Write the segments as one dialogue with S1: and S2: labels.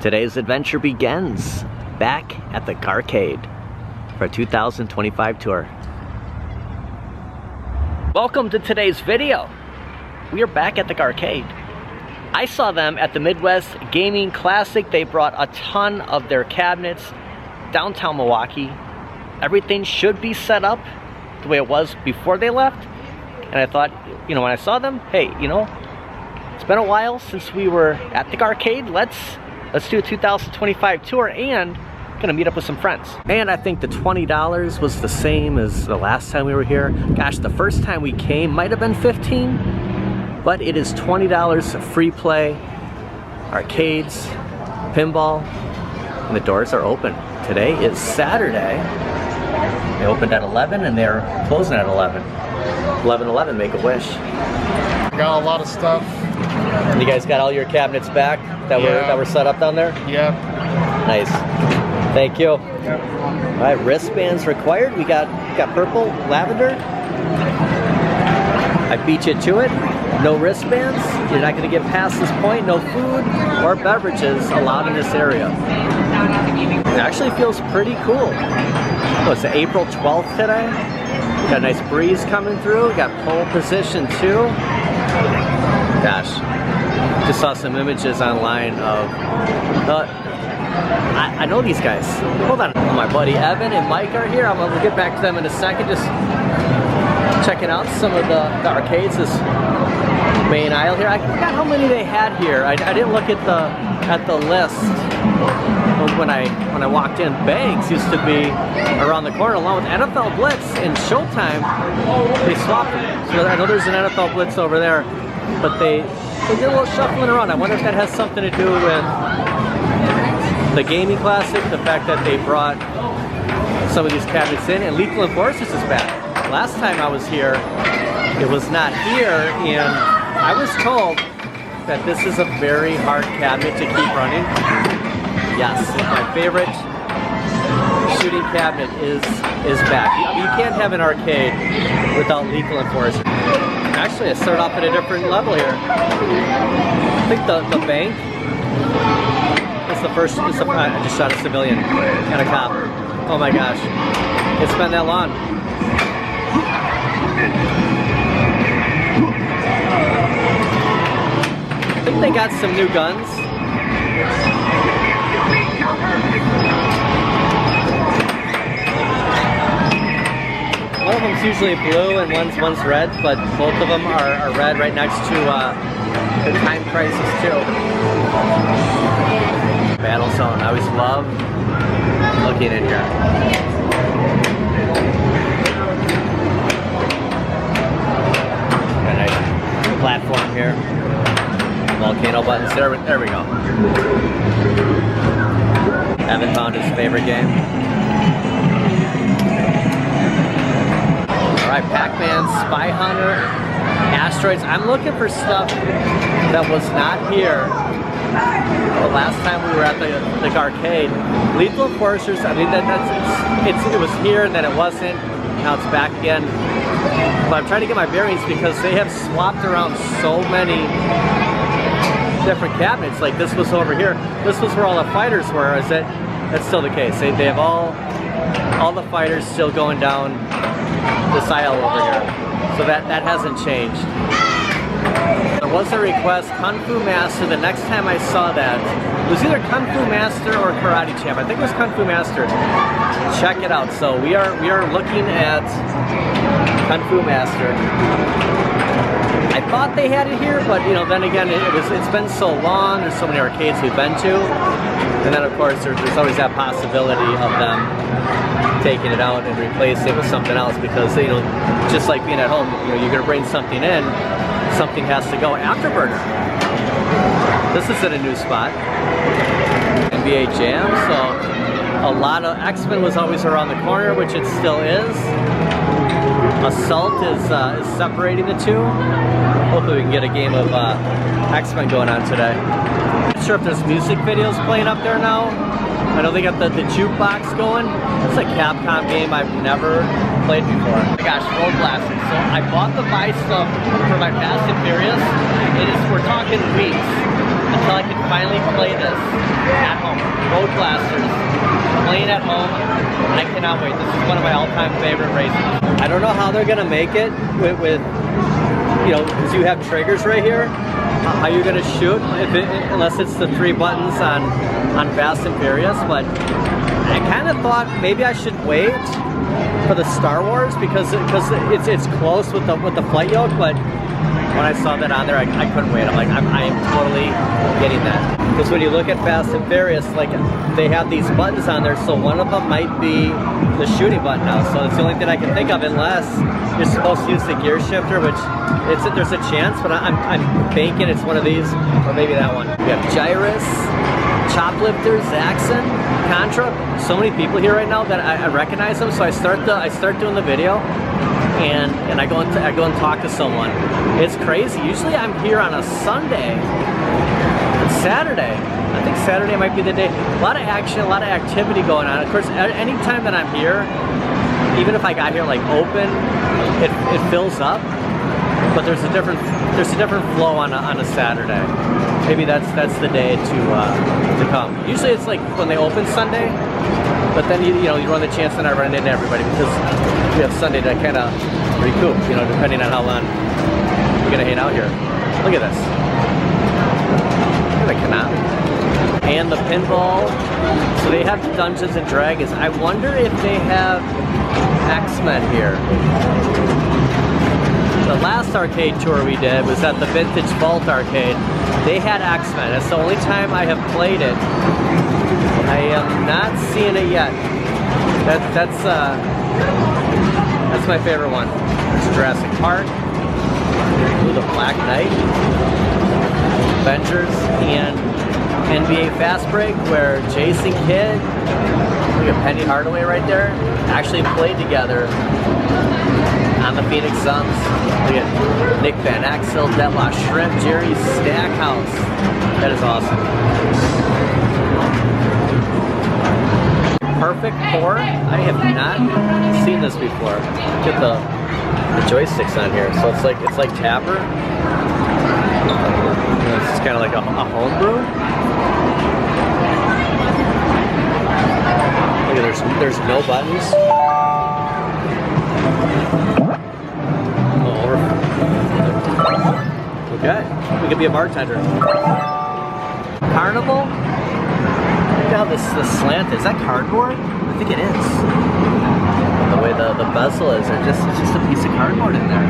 S1: Today's adventure begins back at the Garcade for a 2025 tour. Welcome to today's video. We are back at the Garcade. I saw them at the Midwest Gaming Classic. They brought a ton of their cabinets downtown Milwaukee. Everything should be set up the way it was before they left. And I thought, when I saw them, hey, it's been a while since we were at the Garcade. Let's do a 2025 tour and gonna meet up with some friends. And I think the $20 was the same as the last time we were here. Gosh, the first time we came might have been $15, but it is $20 free play, arcades, pinball, and the doors are open. Today is Saturday. They opened at 11 and they're closing at 11. 11:11, make a wish.
S2: Got a lot of stuff.
S1: And you guys got all your cabinets back that were set up down there?
S2: Yeah.
S1: Nice. Thank you.
S2: Yep.
S1: All right, wristbands required. We got purple, lavender. I beat you to it. No wristbands. You're not going to get past this point. No food or beverages allowed in this area. It actually feels pretty cool. Oh, it's April 12th today. Got a nice breeze coming through. Got pole position too. Gosh, just saw some images online of I know these guys. Hold on. My buddy Evan and Mike are here. I'm gonna get back to them in a second. Just checking out some of the arcades. This main aisle here. I forgot how many they had here. I didn't look at the list when I walked in. Banks used to be around the corner, along with NFL Blitz and Showtime. They swapped them. So I know there's an NFL Blitz over there, but they did a little shuffling around. I wonder if that has something to do with the Gaming Classic, the fact that they brought some of these cabinets in, and Lethal Enforcers is back. Last time I was here, it was not here, and I was told that this is a very hard cabinet to keep running. Yes, my favorite shooting cabinet is back. You can't have an arcade without Lethal Enforcers. Actually, I started off at a different level here. I think the bank. It's the first. I just shot a civilian and a cop. Oh my gosh, it's been that long. I think they got some new guns. One of them's usually blue and one's red, but both of them are red right next to the Time Crisis too. Battle Zone. I always love looking in here. Got a nice platform here. Volcano buttons. There we go. Evan found his favorite game. Alright, Pac-Man, Spy Hunter, Asteroids. I'm looking for stuff that was not here the last time we were at the Garcade. Lethal Enforcers, I mean, it was here and then it wasn't. Now it's back again. But I'm trying to get my bearings because they have swapped around so many different cabinets. Like this was over here. This was where all the fighters were. That's still the case. They have all the fighters still going down this aisle over here. So that hasn't changed. There was a request, Kung Fu Master. The next time I saw that, it was either Kung Fu Master or Karate Champ. I think it was Kung Fu Master. Check it out. So we are looking at Kung Fu Master. I thought they had it here, but then again, it's been so long. There's so many arcades we've been to, and then of course there's always that possibility of them taking it out and replacing it with something else, because just like being at home, you're gonna bring something in, something has to go. Afterburner. This is in a new spot. NBA Jam. So a lot of X-Men was always around the corner, which it still is. Assault is separating the two. Hopefully we can get a game of X-Men going on today. Not sure if there's music videos playing up there now. I know they got the jukebox going. It's a Capcom game I've never played before. Oh my gosh, Road Blasting. So I bought the buy stuff for my Fast and Furious. We're talking weeks until I can finally play this at Road Blasters, playing at home. I cannot wait. This is one of my all-time favorite races. I don't know how they're gonna make it with you know, because you have triggers right here. How you're gonna shoot unless it's the 3 buttons on Fast and Furious. But I kind of thought maybe I should wait for the Star Wars because it's close with the flight yoke. But when I saw that on there, I couldn't wait. I'm like, I am totally getting that. Because when you look at Fast and Furious, like they have these buttons on there, so one of them might be the shooting button now. So it's the only thing I can think of, unless you're supposed to use the gear shifter, which there's a chance, but I'm banking it's one of these, or maybe that one. We have Gyrus, Choplifter, Zaxxon, Contra. So many people here right now that I recognize them. So I start doing the video. And I go and talk to someone. It's crazy. Usually I'm here on a Sunday and Saturday. I think Saturday might be the day. A lot of action, a lot of activity going on. Of course, anytime that I'm here, even if I got here like open, it fills up. But there's a different flow on a Saturday. Maybe that's the day to come. Usually it's like when they open Sunday, but then you run the chance that I run into everybody because we have Sunday to kind of recoup, depending on how long we're gonna hang out here. Look at this. Look at the Konami. And the Pinball. So they have Dungeons and Dragons. I wonder if they have X-Men here. The last arcade tour we did was at the Vintage Vault Arcade. They had X-Men. That's the only time I have played it. I am not seeing it yet. That's my favorite one. There's Jurassic Park. Ooh, the Black Knight. Avengers and NBA Fast Break, where Jason Kidd, look at Penny Hardaway right there, actually played together on the Phoenix Suns. Look at Nick Van Exel, Detloff Shrimp, Jerry Stackhouse. That is awesome. Perfect Pour. I have not seen this before. Look at the joysticks on here. So it's like Tapper. It's kind of like a homebrew. Look at there's no buttons. Okay, we could be a bartender. Carnival? Look how this slant is. Is that cardboard? I think it is. The way the bezel is, it's just a piece of cardboard in there.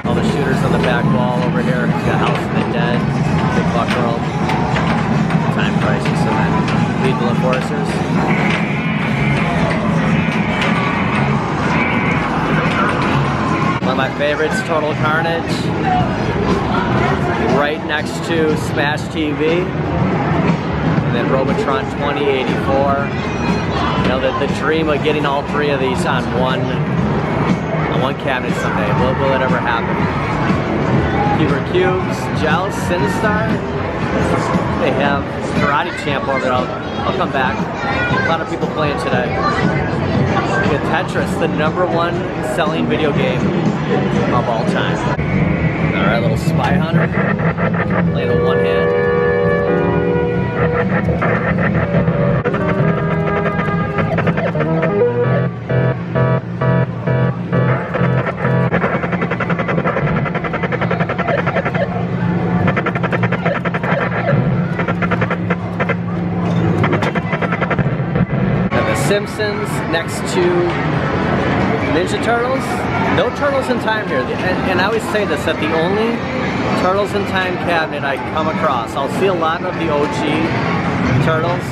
S1: All the shooters on the back wall over here. We got House of the Dead, Big Buck World, Time Crisis, and then Lethal Enforcers. One of my favorites, Total Carnage. Right next to Smash TV. And then Robotron 2084. The dream of getting all 3 of these on one cabinet someday. Will it ever happen? Cuber Cubes, Joust, Sinistar. They have Karate Champ over there. I'll come back. A lot of people playing today. With Tetris, the #1 selling video game of all time. Alright, little Spy Hunter. Play the one hand. Simpsons next to Ninja Turtles. No Turtles in Time here. And I always say this, that the only Turtles in Time cabinet I come across, I'll see a lot of the OG Turtles,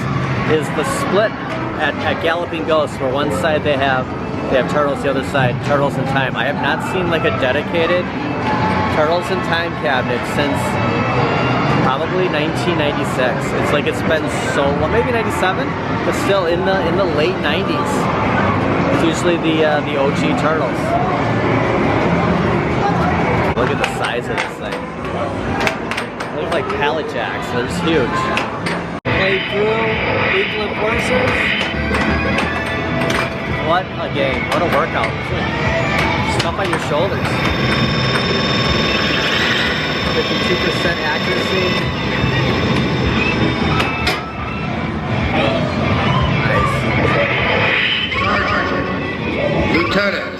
S1: is the split at Galloping Ghost, where one side they have Turtles, the other side Turtles in Time. I have not seen like a dedicated Turtles in Time cabinet since probably 1996. It's like it's been so long, maybe 97, but still in the late 90s. It's usually the OG Turtles. Look at the size of this thing. They look like pallet jacks. They're just huge. Play through Lethal Enforcers. What a game! What a workout! Stuff on your shoulders. 52% accuracy. Nice.
S3: Lieutenant.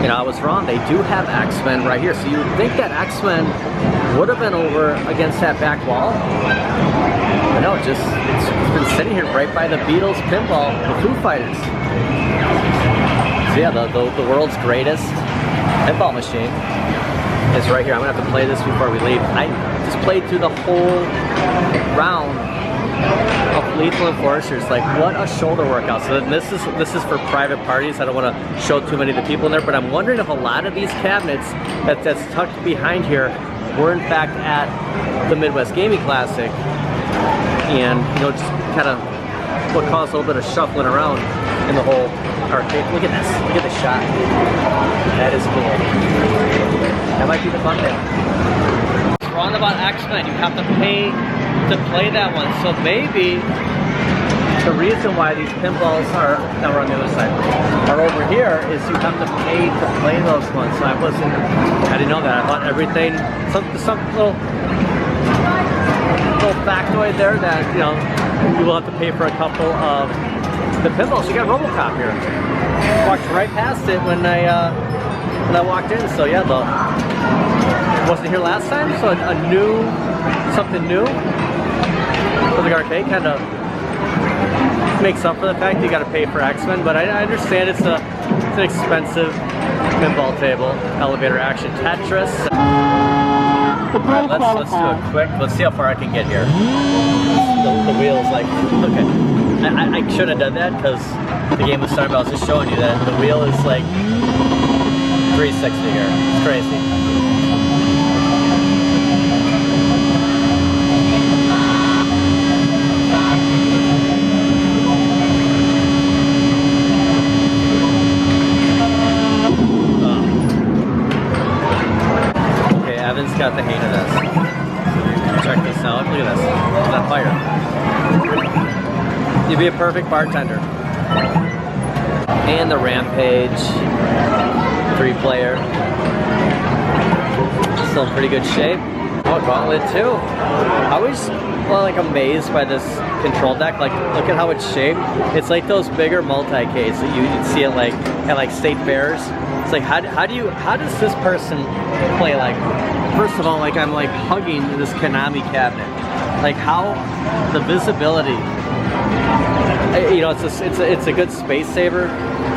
S1: You know, I was wrong. They do have X-Men right here. So you would think that X-Men would have been over against that back wall. But no, it's been sitting here right by the Beatles pinball, the Foo Fighters. So yeah, the world's greatest pinball machine is right here. I'm gonna have to play this before we leave. I just played through the whole round of Lethal Enforcers. Like, what a shoulder workout. So this is for private parties. I don't want to show too many of the people in there, but I'm wondering if a lot of these cabinets that's tucked behind here were in fact at the Midwest Gaming Classic, and you know, just kind of what caused a little bit of shuffling around in the whole arcade. Look at this. Look at the shot. That is cool. That might be the fun thing. What's wrong about X-Men? You have to pay to play that one. So maybe the reason why these pinballs are, now we're on the other side, are over here is you have to pay to play those ones. So I didn't know that. I thought everything, some little factoid there that, you know, you will have to pay for a couple of the pinballs. You got RoboCop here. Walked right past it when I walked in. So yeah, wasn't here last time, so something new for the Garcade kind of makes up for the fact you got to pay for X-Men. But I understand it's an expensive pinball table, elevator action, Tetris. Alright, let's do a quick. Let's see how far I can get here. The wheel's like, okay. I should have done that because the game was starting, but I was just showing you that the wheel is like 360 here. It's crazy. Okay, Evan's got the hang of this. Check this out. Look at this. Look at that fire. You'd be a perfect bartender. And the Rampage 3-player. Still in pretty good shape. Oh, Gauntlet 2. I was like amazed by this control deck. Like, look at how it's shaped. It's like those bigger multi-Ks that you'd see at like state fairs. It's like, how does this person play? Like, first of all, like I'm like hugging this Konami cabinet. Like, how the visibility. You know, it's a good space saver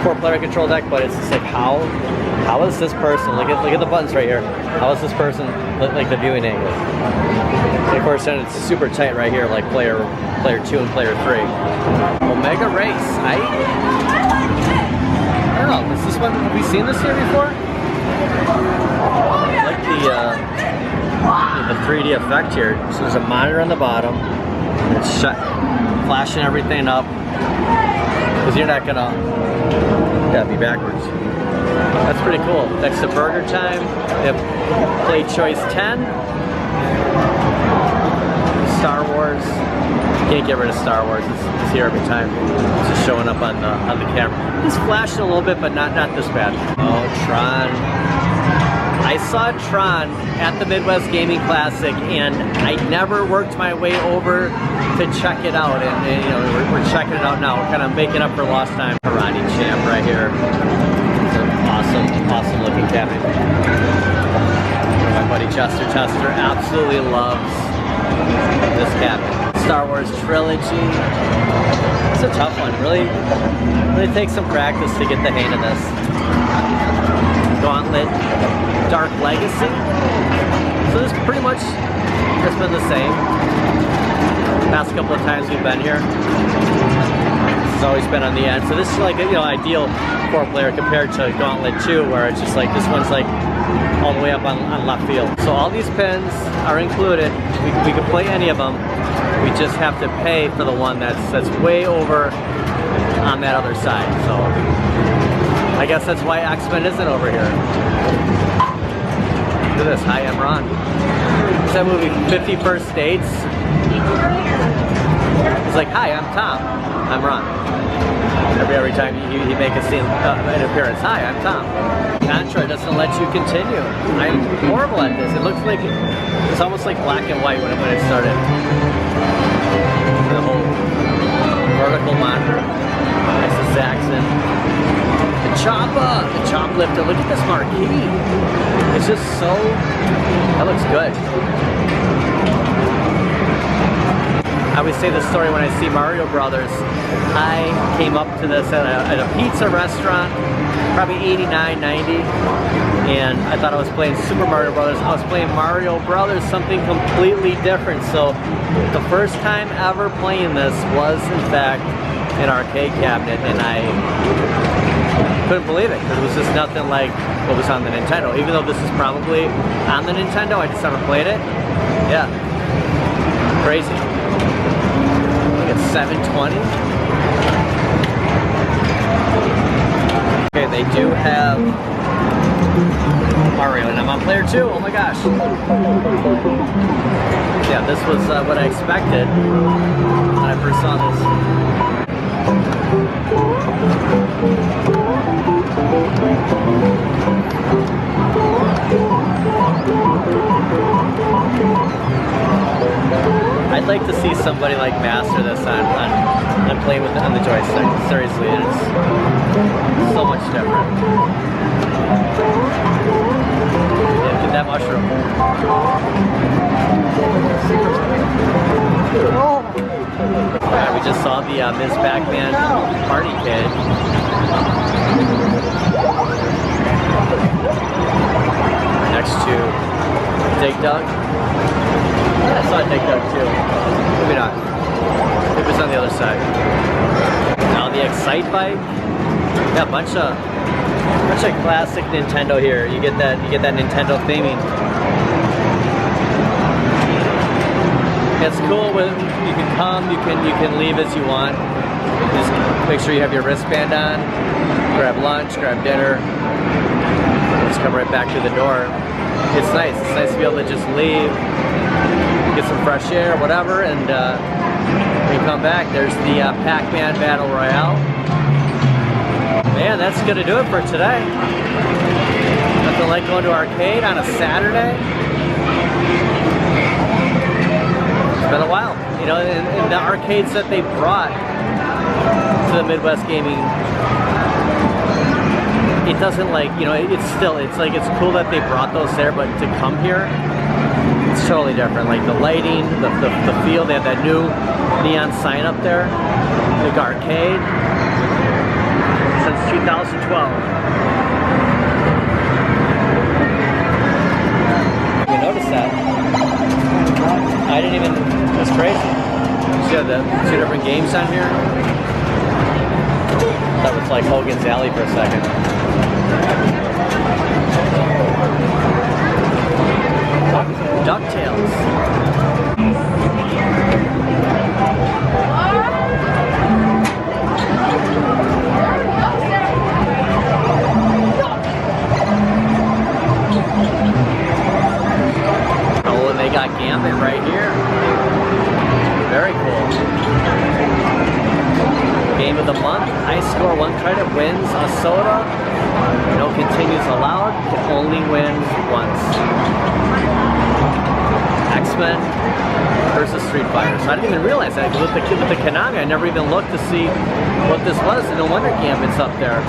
S1: 4-player control deck, but it's just like how is this person, look at the buttons right here, how is this person like the viewing angle? And of course then it's super tight right here, like player 2 and player 3. Omega Race, I don't know, is this one, have we seen this here before? I like the 3D effect here. So there's a monitor on the bottom, it's shut, flashing everything up, because you're not gonna, gotta be backwards. That's pretty cool. Next to Burger Time, they have Play Choice 10, Star Wars. Can't get rid of Star Wars. It's here every time. It's just showing up on the camera. It's flashing a little bit, but not this bad. Oh, Tron. I saw Tron at the Midwest Gaming Classic, and I never worked my way over to check it out. And you know, we're checking it out now. We're kind of making up for lost time. Karate Champ right here. It's an awesome looking cabinet. My buddy Chester absolutely loves this cabinet. Star Wars Trilogy. It's a tough one. Really takes some practice to get the hang of this. Gauntlet Dark Legacy. So this pretty much has been the same. Past couple of times we've been here, it's always been on the end. So this is like, you know, ideal 4-player compared to Gauntlet 2, where it's just like this one's like all the way up on left field. So all these pins are included. We can play any of them. We just have to pay for the one that's way over on that other side. So I guess that's why X-Men isn't over here. Look at this. Hi, I'm Ron. Is that movie 50 First Dates? It's like, hi, I'm Tom. I'm Ron. Every time you make an appearance. Hi, I'm Tom. Contra doesn't let you continue. I'm horrible at this. It looks like it's almost like black and white when it started. The whole vertical monitor. Nice as Saxon. The chopper, the chop lifter. Look at this marquee. It's just so. That looks good. I always say this story when I see Mario Brothers. I came up to this at a pizza restaurant, probably 89, 90, and I thought I was playing Super Mario Brothers. I was playing Mario Brothers, something completely different. So the first time ever playing this was, in fact, an arcade cabinet, and I couldn't believe it, because it was just nothing like what was on the Nintendo. Even though this is probably on the Nintendo, I just never played it. Yeah, crazy. It's 720. Okay, they do have Mario, and I'm on player 2. Oh my gosh. Yeah, this was what I expected when I first saw this. I'd like to see somebody like master this on playing with it on the joystick. Seriously, it's so much different. Yeah, get that mushroom. Alright, we just saw the Ms. Pac-Man Party Kid. Next to Dig Dug. Yeah, I saw Dig Dug too. Maybe not. Maybe it's on the other side. Now the Excite Bike. Yeah, bunch of classic Nintendo here. You get that Nintendo theming. It's cool when you can come, you can leave as you want. Just make sure you have your wristband on. Grab lunch, grab dinner. Just come right back to the door. It's nice. It's nice to be able to just leave, get some fresh air, whatever, and when you come back, there's the Pac-Man Battle Royale. Man, that's gonna do it for today. Nothing like going to arcade on a Saturday. It's been a while, you know, and the arcades that they brought to the Midwest Gaming, it doesn't, like, you know, it's cool that they brought those there, but to come here, it's totally different. Like the lighting, the feel, they have that new neon sign up there, the Garcade, since 2012. You notice that? I didn't even, that's crazy. You see the two different games on here? That was like Hogan's Alley for a second. DuckTales. Oh, and they got Gambit right here. Very cool. Game of the month. High score 1 credit wins a soda. No continues allowed. Can only win once. X-Men versus Street Fighter. So I didn't even realize that. With the Konami, I never even looked to see what this was. And no wonder Gambit's up there.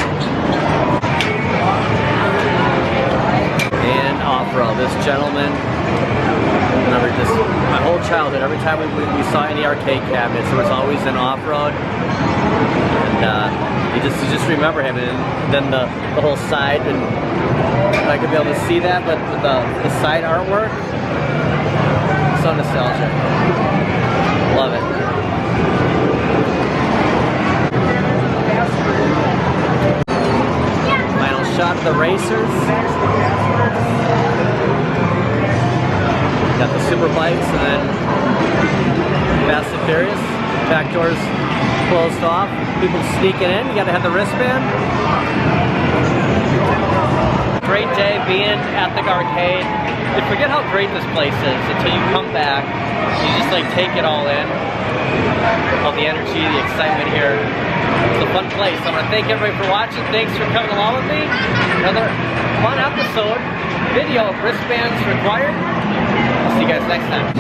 S1: And off-road. This gentleman, remember just my whole childhood, every time we saw any arcade cabinets, there was always an off-road. And you just remember him. And then the whole side, and if I could be able to see that, but the side artwork, so nostalgic. Love it. Final shot of the racers. Got the super bikes, and then Fast and Furious. Back doors closed off. People sneaking in. You gotta have the wristband. Great day being at the Garcade. You forget how great this place is until you come back. You just like take it all in. All the energy, the excitement here. It's a fun place. I want to thank everybody for watching. Thanks for coming along with me. Another fun episode. Video of wristbands required. I'll see you guys next time.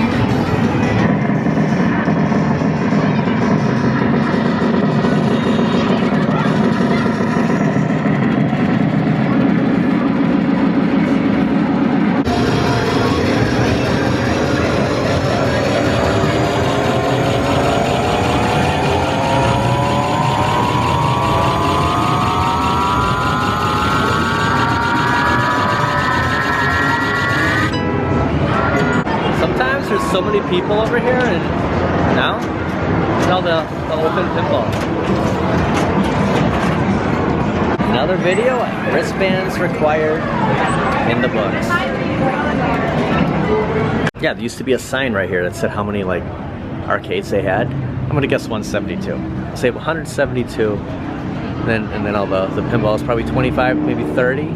S1: There's so many people over here, and now it's all the open pinball. Another video, wristbands required in the books. Yeah, there used to be a sign right here that said how many like arcades they had. I'm gonna guess 172. I'll say 172. And then all the pinball is probably 25, maybe 30.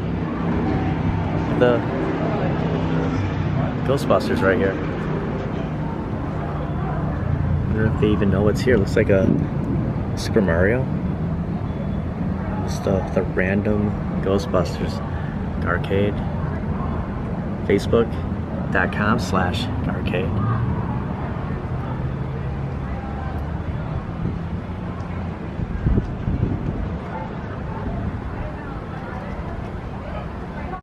S1: The Ghostbusters right here. I don't know if they even know what's here. Looks like a Super Mario. Just the random Ghostbusters. Garcade. Facebook.com/Garcade.